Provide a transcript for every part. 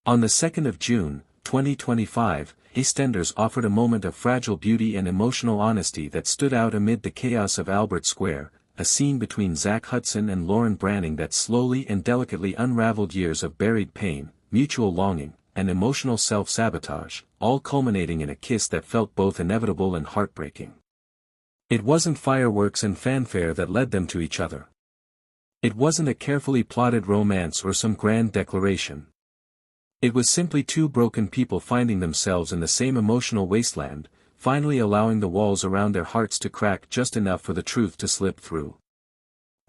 On the 2nd of June, 2025, Eastenders offered a moment of fragile beauty and emotional honesty that stood out amid the chaos of Albert Square, a scene between Zack Hudson and Lauren Branning that slowly and delicately unraveled years of buried pain, mutual longing, and emotional self-sabotage, all culminating in a kiss that felt both inevitable and heartbreaking. It wasn't fireworks and fanfare that led them to each other. It wasn't a carefully plotted romance or some grand declaration. It was simply two broken people finding themselves in the same emotional wasteland, finally allowing the walls around their hearts to crack just enough for the truth to slip through.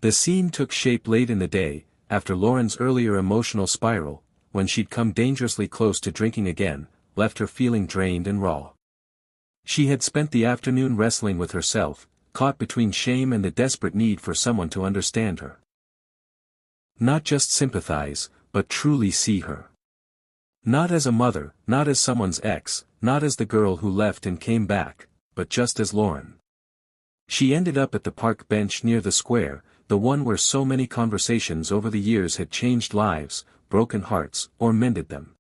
The scene took shape late in the day, after Lauren's earlier emotional spiral, when she'd come dangerously close to drinking again, left her feeling drained and raw. She had spent the afternoon wrestling with herself, caught between shame and the desperate need for someone to understand her. Not just sympathize, but truly see her. Not as a mother, not as someone's ex, not as the girl who left and came back, but just as Lauren. She ended up at the park bench near the square, the one where so many conversations over the years had changed lives, broken hearts, or mended them.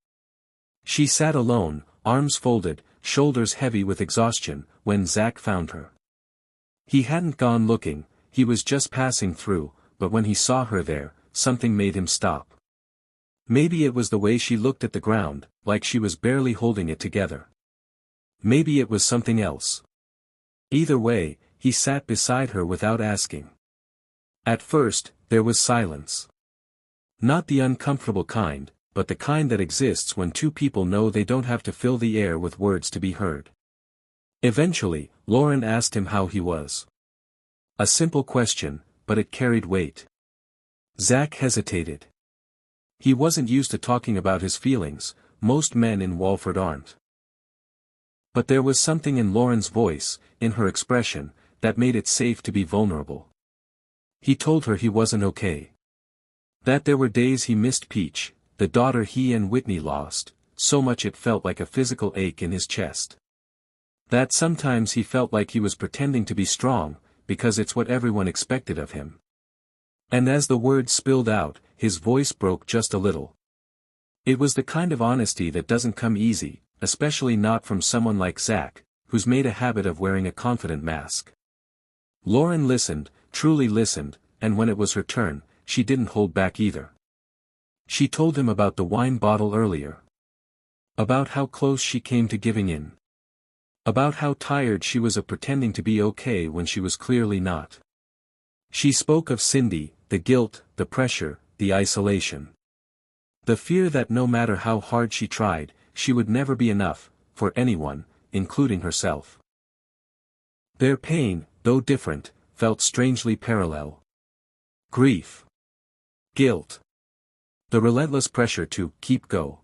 She sat alone, arms folded, shoulders heavy with exhaustion, when Zack found her. He hadn't gone looking, he was just passing through, but when he saw her there, something made him stop. Maybe it was the way she looked at the ground, like she was barely holding it together. Maybe it was something else. Either way, he sat beside her without asking. At first, there was silence. Not the uncomfortable kind, but the kind that exists when two people know they don't have to fill the air with words to be heard. Eventually, Lauren asked him how he was. A simple question, but it carried weight. Zack hesitated. He wasn't used to talking about his feelings, most men in Walford aren't. But there was something in Lauren's voice, in her expression, that made it safe to be vulnerable. He told her he wasn't okay. That there were days he missed Peach, the daughter he and Whitney lost, so much it felt like a physical ache in his chest. That sometimes he felt like he was pretending to be strong, because it's what everyone expected of him. And as the words spilled out, his voice broke just a little. It was the kind of honesty that doesn't come easy, especially not from someone like Zack, who's made a habit of wearing a confident mask. Lauren listened, truly listened, and when it was her turn, she didn't hold back either. She told him about the wine bottle earlier. About how close she came to giving in. About how tired she was of pretending to be okay when she was clearly not. She spoke of Cindy, the guilt, the pressure, the isolation. The fear that no matter how hard she tried, she would never be enough, for anyone, including herself. Their pain, though different, felt strangely parallel. Grief. Guilt. The relentless pressure to keep go.